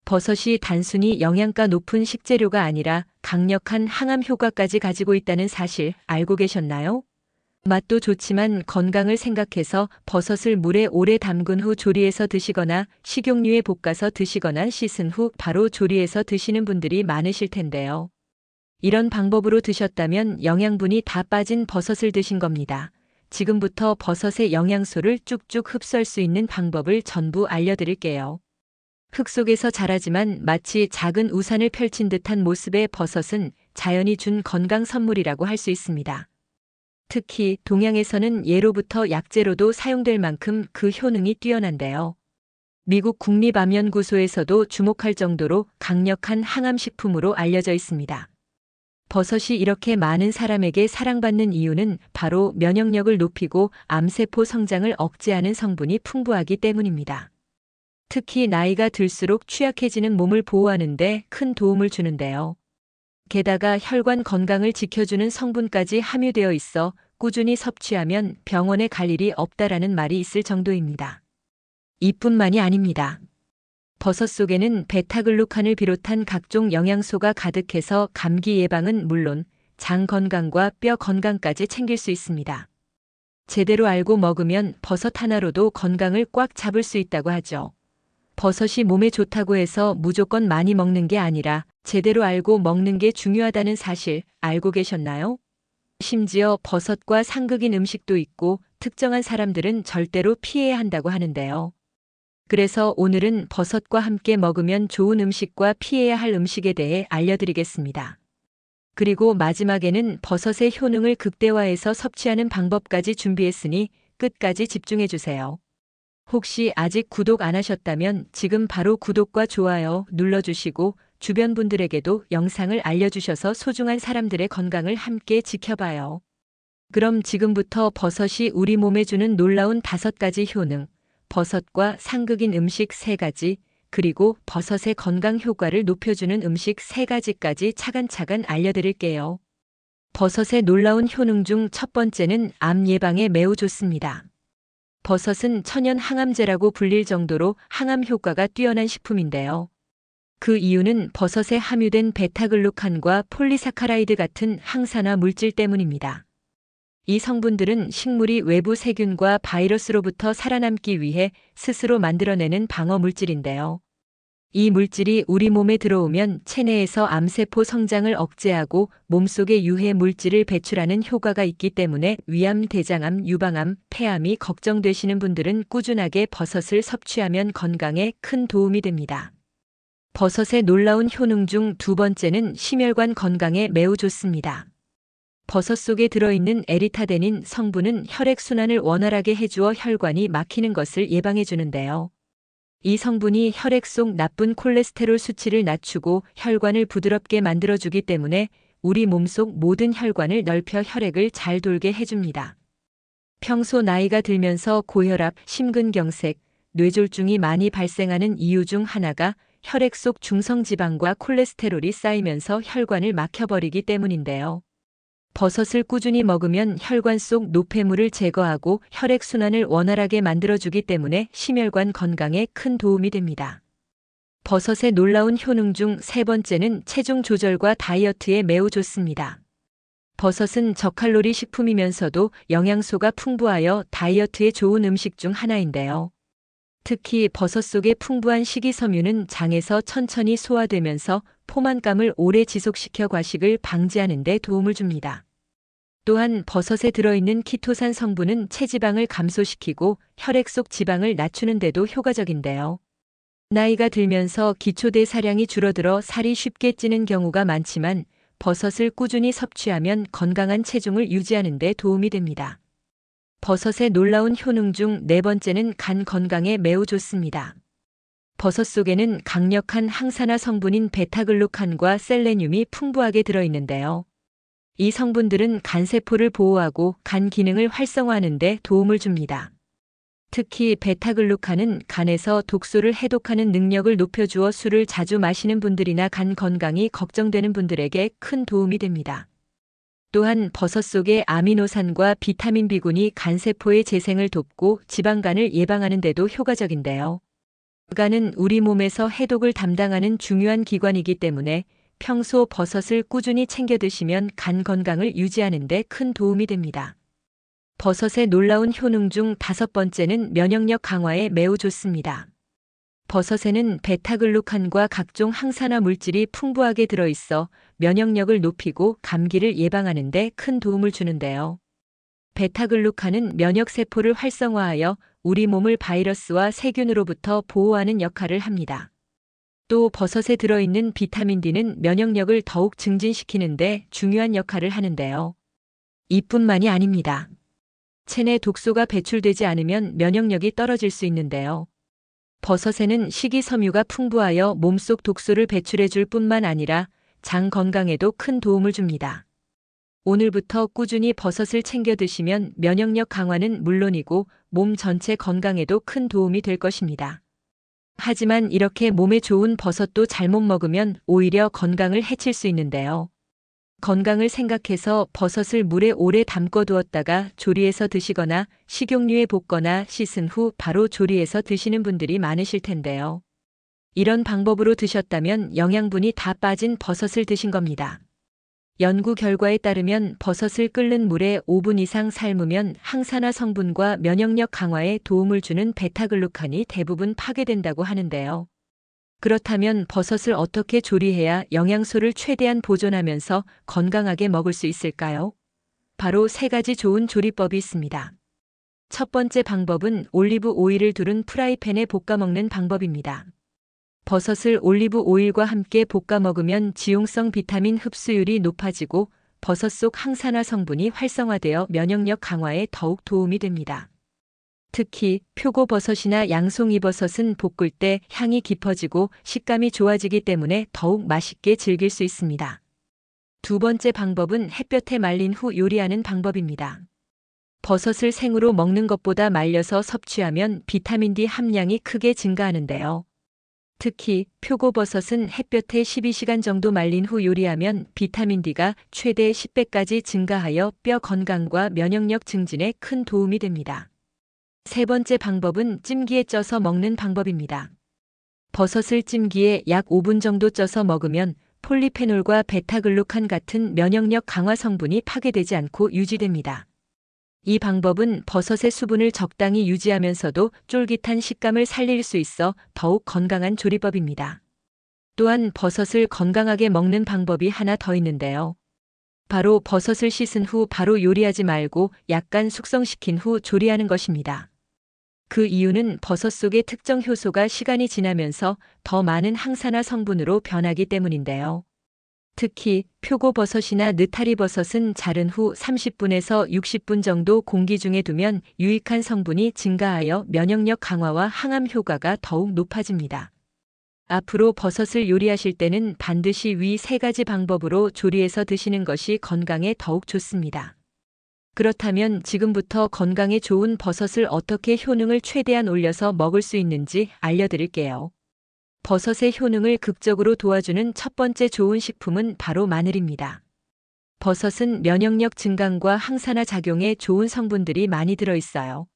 버섯이 단순히 영양가 높은 식재료가 아니라 강력한 항암 효과까지 가지고 있다는 사실 알고 계셨나요? 맛도 좋지만 건강을 생각해서 버섯을 물에 오래 담근 후 조리해서 드시거나 식용유에 볶아서 드시거나 씻은 후 바로 조리해서 드시는 분들이 많으실 텐데요. 이런 방법으로 드셨다면 영양분이 다 빠진 버섯을 드신 겁니다. 지금부터 버섯의 영양소를 쭉쭉 흡수할 수 있는 방법을 전부 알려드릴게요. 흙 속에서 자라지만 마치 작은 우산을 펼친 듯한 모습의 버섯은 자연이 준 건강 선물이라고 할 수 있습니다. 특히 동양에서는 예로부터 약재로도 사용될 만큼 그 효능이 뛰어난데요. 미국 국립암연구소에서도 주목할 정도로 강력한 항암식품으로 알려져 있습니다. 버섯이 이렇게 많은 사람에게 사랑받는 이유는 바로 면역력을 높이고 암세포 성장을 억제하는 성분이 풍부하기 때문입니다. 특히 나이가 들수록 취약해지는 몸을 보호하는 데 큰 도움을 주는데요. 게다가 혈관 건강을 지켜주는 성분까지 함유되어 있어 꾸준히 섭취하면 병원에 갈 일이 없다라는 말이 있을 정도입니다. 이뿐만이 아닙니다. 버섯 속에는 베타글루칸을 비롯한 각종 영양소가 가득해서 감기 예방은 물론 장 건강과 뼈 건강까지 챙길 수 있습니다. 제대로 알고 먹으면 버섯 하나로도 건강을 꽉 잡을 수 있다고 하죠. 버섯이 몸에 좋다고 해서 무조건 많이 먹는 게 아니라 제대로 알고 먹는 게 중요하다는 사실 알고 계셨나요? 심지어 버섯과 상극인 음식도 있고 특정한 사람들은 절대로 피해야 한다고 하는데요. 그래서 오늘은 버섯과 함께 먹으면 좋은 음식과 피해야 할 음식에 대해 알려드리겠습니다. 그리고 마지막에는 버섯의 효능을 극대화해서 섭취하는 방법까지 준비했으니 끝까지 집중해주세요. 혹시 아직 구독 안 하셨다면 지금 바로 구독과 좋아요 눌러주시고 주변 분들에게도 영상을 알려주셔서 소중한 사람들의 건강을 함께 지켜봐요. 그럼 지금부터 버섯이 우리 몸에 주는 놀라운 5가지 효능, 버섯과 상극인 음식 3가지, 그리고 버섯의 건강 효과를 높여주는 음식 3가지까지 차근차근 알려드릴게요. 버섯의 놀라운 효능 중 첫 번째는 암 예방에 매우 좋습니다. 버섯은 천연 항암제라고 불릴 정도로 항암 효과가 뛰어난 식품인데요. 그 이유는 버섯에 함유된 베타글루칸과 폴리사카라이드 같은 항산화 물질 때문입니다. 이 성분들은 식물이 외부 세균과 바이러스로부터 살아남기 위해 스스로 만들어내는 방어 물질인데요. 이 물질이 우리 몸에 들어오면 체내에서 암세포 성장을 억제하고 몸속에 유해 물질을 배출하는 효과가 있기 때문에 위암, 대장암, 유방암, 폐암이 걱정되시는 분들은 꾸준하게 버섯을 섭취하면 건강에 큰 도움이 됩니다. 버섯의 놀라운 효능 중 2번째는 심혈관 건강에 매우 좋습니다. 버섯 속에 들어있는 에리타데닌 성분은 혈액순환을 원활하게 해주어 혈관이 막히는 것을 예방해 주는데요. 이 성분이 혈액 속 나쁜 콜레스테롤 수치를 낮추고 혈관을 부드럽게 만들어주기 때문에 우리 몸속 모든 혈관을 넓혀 혈액을 잘 돌게 해줍니다. 평소 나이가 들면서 고혈압, 심근경색, 뇌졸중이 많이 발생하는 이유 중 하나가 혈액 속 중성지방과 콜레스테롤이 쌓이면서 혈관을 막혀버리기 때문인데요. 버섯을 꾸준히 먹으면 혈관 속 노폐물을 제거하고 혈액순환을 원활하게 만들어주기 때문에 심혈관 건강에 큰 도움이 됩니다. 버섯의 놀라운 효능 중 3번째는 체중 조절과 다이어트에 매우 좋습니다. 버섯은 저칼로리 식품이면서도 영양소가 풍부하여 다이어트에 좋은 음식 중 하나인데요. 특히 버섯 속의 풍부한 식이섬유는 장에서 천천히 소화되면서 포만감을 오래 지속시켜 과식을 방지하는 데 도움을 줍니다. 또한 버섯에 들어있는 키토산 성분은 체지방을 감소시키고 혈액 속 지방을 낮추는 데도 효과적인데요. 나이가 들면서 기초대사량이 줄어들어 살이 쉽게 찌는 경우가 많지만 버섯을 꾸준히 섭취하면 건강한 체중을 유지하는 데 도움이 됩니다. 버섯의 놀라운 효능 중 4번째는 간 건강에 매우 좋습니다. 버섯 속에는 강력한 항산화 성분인 베타글루칸과 셀레늄이 풍부하게 들어있는데요. 이 성분들은 간세포를 보호하고 간 기능을 활성화하는 데 도움을 줍니다. 특히 베타글루칸은 간에서 독소를 해독하는 능력을 높여주어 술을 자주 마시는 분들이나 간 건강이 걱정되는 분들에게 큰 도움이 됩니다. 또한 버섯 속의 아미노산과 비타민 B군이 간세포의 재생을 돕고 지방간을 예방하는 데도 효과적인데요. 간은 우리 몸에서 해독을 담당하는 중요한 기관이기 때문에 평소 버섯을 꾸준히 챙겨 드시면 간 건강을 유지하는 데 큰 도움이 됩니다. 버섯의 놀라운 효능 중 5번째는 면역력 강화에 매우 좋습니다. 버섯에는 베타글루칸과 각종 항산화 물질이 풍부하게 들어있어 면역력을 높이고 감기를 예방하는 데 큰 도움을 주는데요. 베타글루칸은 면역세포를 활성화하여 우리 몸을 바이러스와 세균으로부터 보호하는 역할을 합니다. 또 버섯에 들어있는 비타민 D는 면역력을 더욱 증진시키는 데 중요한 역할을 하는데요. 이뿐만이 아닙니다. 체내 독소가 배출되지 않으면 면역력이 떨어질 수 있는데요. 버섯에는 식이섬유가 풍부하여 몸속 독소를 배출해 줄 뿐만 아니라 장 건강에도 큰 도움을 줍니다. 오늘부터 꾸준히 버섯을 챙겨 드시면 면역력 강화는 물론이고 몸 전체 건강에도 큰 도움이 될 것입니다. 하지만 이렇게 몸에 좋은 버섯도 잘못 먹으면 오히려 건강을 해칠 수 있는데요. 건강을 생각해서 버섯을 물에 오래 담궈 두었다가 조리해서 드시거나 식용유에 볶거나 씻은 후 바로 조리해서 드시는 분들이 많으실 텐데요. 이런 방법으로 드셨다면 영양분이 다 빠진 버섯을 드신 겁니다. 연구 결과에 따르면 버섯을 끓는 물에 5분 이상 삶으면 항산화 성분과 면역력 강화에 도움을 주는 베타글루칸이 대부분 파괴된다고 하는데요. 그렇다면 버섯을 어떻게 조리해야 영양소를 최대한 보존하면서 건강하게 먹을 수 있을까요? 바로 3가지 좋은 조리법이 있습니다. 첫 번째 방법은 올리브 오일을 두른 프라이팬에 볶아 먹는 방법입니다. 버섯을 올리브 오일과 함께 볶아 먹으면 지용성 비타민 흡수율이 높아지고 버섯 속 항산화 성분이 활성화되어 면역력 강화에 더욱 도움이 됩니다. 특히 표고버섯이나 양송이버섯은 볶을 때 향이 깊어지고 식감이 좋아지기 때문에 더욱 맛있게 즐길 수 있습니다. 두 번째 방법은 햇볕에 말린 후 요리하는 방법입니다. 버섯을 생으로 먹는 것보다 말려서 섭취하면 비타민 D 함량이 크게 증가하는데요. 특히 표고버섯은 햇볕에 12시간 정도 말린 후 요리하면 비타민 D가 최대 10배까지 증가하여 뼈 건강과 면역력 증진에 큰 도움이 됩니다. 세 번째 방법은 찜기에 쪄서 먹는 방법입니다. 버섯을 찜기에 약 5분 정도 쪄서 먹으면 폴리페놀과 베타글루칸 같은 면역력 강화 성분이 파괴되지 않고 유지됩니다. 이 방법은 버섯의 수분을 적당히 유지하면서도 쫄깃한 식감을 살릴 수 있어 더욱 건강한 조리법입니다. 또한 버섯을 건강하게 먹는 방법이 하나 더 있는데요. 바로 버섯을 씻은 후 바로 요리하지 말고 약간 숙성시킨 후 조리하는 것입니다. 그 이유는 버섯 속의 특정 효소가 시간이 지나면서 더 많은 항산화 성분으로 변하기 때문인데요. 특히 표고버섯이나 느타리버섯은 자른 후 30분에서 60분 정도 공기 중에 두면 유익한 성분이 증가하여 면역력 강화와 항암 효과가 더욱 높아집니다. 앞으로 버섯을 요리하실 때는 반드시 위 3가지 방법으로 조리해서 드시는 것이 건강에 더욱 좋습니다. 그렇다면 지금부터 건강에 좋은 버섯을 어떻게 효능을 최대한 올려서 먹을 수 있는지 알려드릴게요. 버섯의 효능을 극적으로 도와주는 첫 번째 좋은 식품은 바로 마늘입니다. 버섯은 면역력 증강과 항산화 작용에 좋은 성분들이 많이 들어있어요.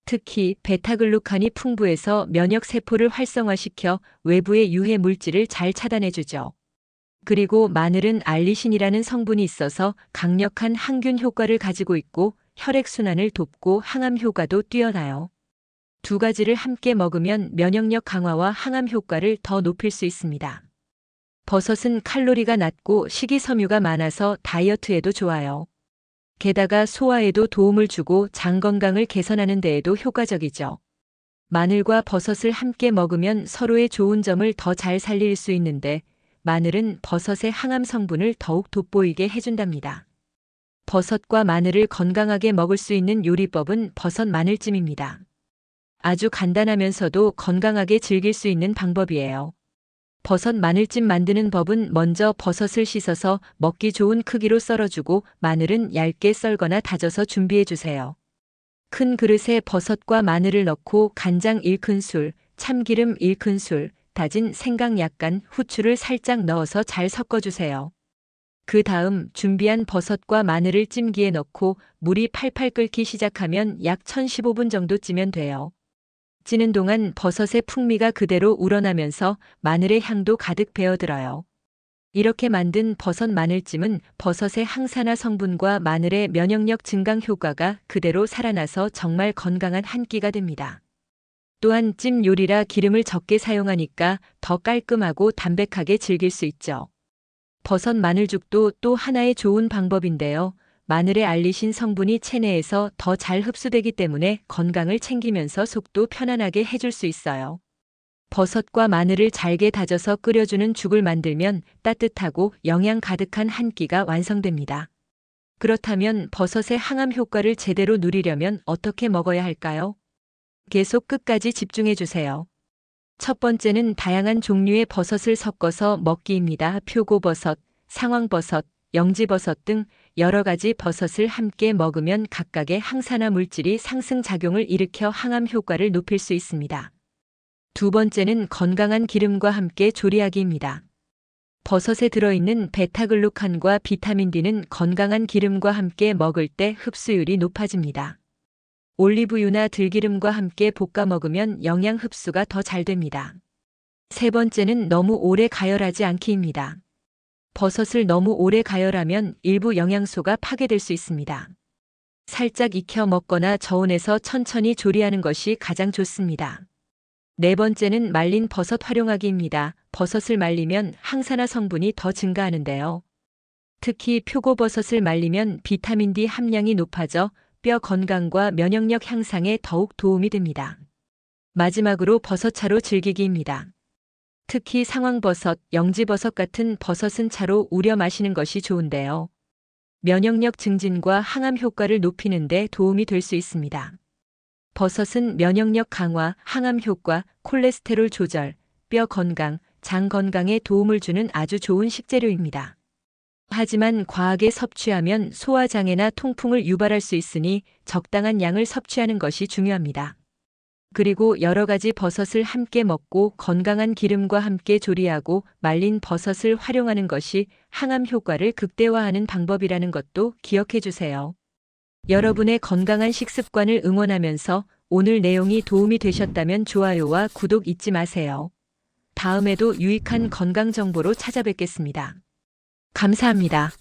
특히 베타글루칸이 풍부해서 면역 세포를 활성화시켜 외부의 유해 물질을 잘 차단해주죠. 그리고 마늘은 알리신이라는 성분이 있어서 강력한 항균 효과를 가지고 있고 혈액순환을 돕고 항암 효과도 뛰어나요. 2가지를 함께 먹으면 면역력 강화와 항암 효과를 더 높일 수 있습니다. 버섯은 칼로리가 낮고 식이섬유가 많아서 다이어트에도 좋아요. 게다가 소화에도 도움을 주고 장 건강을 개선하는 데에도 효과적이죠. 마늘과 버섯을 함께 먹으면 서로의 좋은 점을 더 잘 살릴 수 있는데 마늘은 버섯의 항암 성분을 더욱 돋보이게 해준답니다. 버섯과 마늘을 건강하게 먹을 수 있는 요리법은 버섯 마늘찜입니다. 아주 간단하면서도 건강하게 즐길 수 있는 방법이에요. 버섯 마늘찜 만드는 법은 먼저 버섯을 씻어서 먹기 좋은 크기로 썰어주고 마늘은 얇게 썰거나 다져서 준비해주세요. 큰 그릇에 버섯과 마늘을 넣고 간장 1큰술, 참기름 1큰술, 다진 생강 약간, 후추를 살짝 넣어서 잘 섞어주세요. 그 다음 준비한 버섯과 마늘을 찜기에 넣고 물이 팔팔 끓기 시작하면 약 1015분 정도 찌면 돼요. 찌는 동안 버섯의 풍미가 그대로 우러나면서 마늘의 향도 가득 배어들어요. 이렇게 만든 버섯 마늘찜은 버섯의 항산화 성분과 마늘의 면역력 증강 효과가 그대로 살아나서 정말 건강한 한 끼가 됩니다. 또한 찜 요리라 기름을 적게 사용하니까 더 깔끔하고 담백하게 즐길 수 있죠. 버섯 마늘죽도 또 하나의 좋은 방법인데요. 마늘의 알리신 성분이 체내에서 더 잘 흡수되기 때문에 건강을 챙기면서 속도 편안하게 해줄 수 있어요. 버섯과 마늘을 잘게 다져서 끓여주는 죽을 만들면 따뜻하고 영양 가득한 한 끼가 완성됩니다. 그렇다면 버섯의 항암 효과를 제대로 누리려면 어떻게 먹어야 할까요? 계속 끝까지 집중해 주세요. 첫 번째는 다양한 종류의 버섯을 섞어서 먹기입니다. 표고버섯, 상황버섯, 영지버섯 등 여러 가지 버섯을 함께 먹으면 각각의 항산화 물질이 상승작용을 일으켜 항암 효과를 높일 수 있습니다. 두 번째는 건강한 기름과 함께 조리하기입니다. 버섯에 들어있는 베타글루칸과 비타민 D는 건강한 기름과 함께 먹을 때 흡수율이 높아집니다. 올리브유나 들기름과 함께 볶아 먹으면 영양 흡수가 더 잘 됩니다. 세 번째는 너무 오래 가열하지 않기입니다. 버섯을 너무 오래 가열하면 일부 영양소가 파괴될 수 있습니다. 살짝 익혀 먹거나 저온에서 천천히 조리하는 것이 가장 좋습니다. 네 번째는 말린 버섯 활용하기입니다. 버섯을 말리면 항산화 성분이 더 증가하는데요. 특히 표고버섯을 말리면 비타민 D 함량이 높아져 뼈 건강과 면역력 향상에 더욱 도움이 됩니다. 마지막으로 버섯차로 즐기기입니다. 특히 상황버섯, 영지버섯 같은 버섯은 차로 우려 마시는 것이 좋은데요. 면역력 증진과 항암 효과를 높이는 데 도움이 될 수 있습니다. 버섯은 면역력 강화, 항암 효과, 콜레스테롤 조절, 뼈 건강, 장 건강에 도움을 주는 아주 좋은 식재료입니다. 하지만 과하게 섭취하면 소화장애나 통풍을 유발할 수 있으니 적당한 양을 섭취하는 것이 중요합니다. 그리고 여러 가지 버섯을 함께 먹고 건강한 기름과 함께 조리하고 말린 버섯을 활용하는 것이 항암 효과를 극대화하는 방법이라는 것도 기억해 주세요. 여러분의 건강한 식습관을 응원하면서 오늘 내용이 도움이 되셨다면 좋아요와 구독 잊지 마세요. 다음에도 유익한 건강 정보로 찾아뵙겠습니다. 감사합니다.